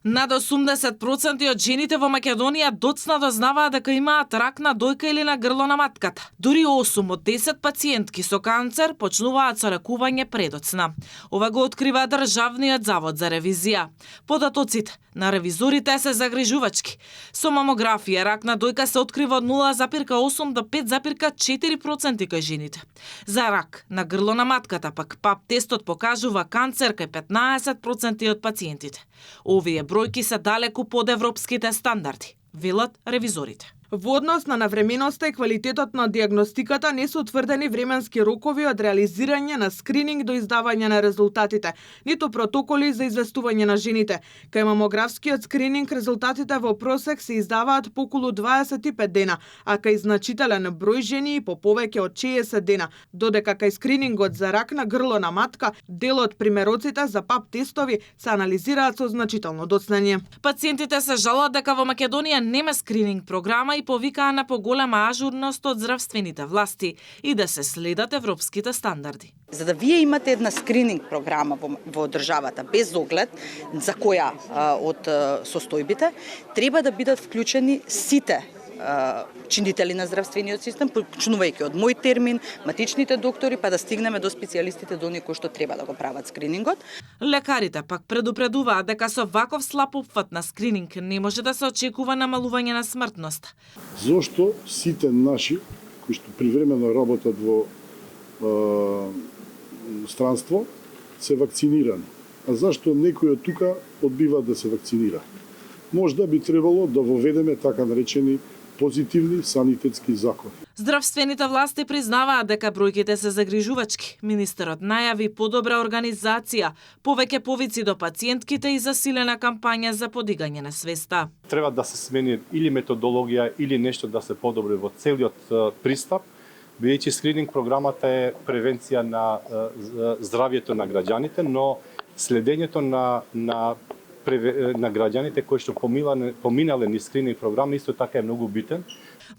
Над 80% од жените во Македонија доцна дознаваат дека имаат рак на дојка или на грло на матката. Дури 8 од 10 пациентки со канцер почнуваат со лекување предоцна. Ова го открива Државниот завод за ревизија. Податоците на ревизорите се загрижувачки. Со мамографија рак на дојка се открива од 0,8 до 5,4% кај жените. За рак на грло на матката пак ПАП тестот покажува канцер кај 15% од пациентите. Овие бројки се далеку под европските стандарди, велат ревизорите. Во однос на навременоста и квалитетот на диагностиката не се утврдени временски рокови од реализирање на скрининг до издавање на резултатите, ниту протоколи за известување на жените. Кај мамографскиот скрининг резултатите во просек се издаваат по околу 25 дена, а кај значителен број жени и по повеќе од 60 дена, додека кај скринингот за рак на грло на матка, дел од примероците за ПАП тестови се анализираат со значително доцнење. Пациентите се жалат дека во Македонија нема скрининг програма и повикаа на поголема ажурност од здравствените власти и да се следат европските стандарди. За да вие имате една скрининг програма во државата без оглед за која од состојбите, треба да бидат вклучени сите чинители на здравствениот систем, почнувајќи од мој термин, матичните доктори, па да стигнеме до специјалистите, до оние кои што треба да го прават скринингот. Лекарите пак предупредуваат дека со ваков слаб опфат на скрининг не може да се очекува намалување на смртност. Зошто сите наши кои што привремено работат во странство се вакцинирани, а зашто некој од тука одбива да се вакцинира? Можда би требало да воведеме така наречени позитивни санитетски закони. Здравствените власти признаваат дека бројките се загрижувачки. Министерот најави подобра организација, повеќе повици до пациентките и засилена кампања за подигање на свеста. Треба да се смени или методологија или нешто да се подобри во целиот пристап, бидејќи скрининг програмата е превенција на здравјето на граѓаните, но следењето на граѓаните кои што поминале низ скрининг програма исто така е многу битен.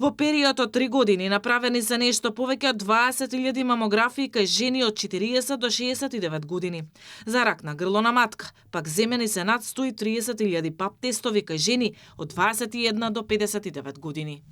Во период од 3 години направени се нешто повеќе од 20.000 мамографии кај жени од 40 до 69 години. За рак на грло на матка, пак земени се над 130.000 ПАП тестови кај жени од 21 до 59 години.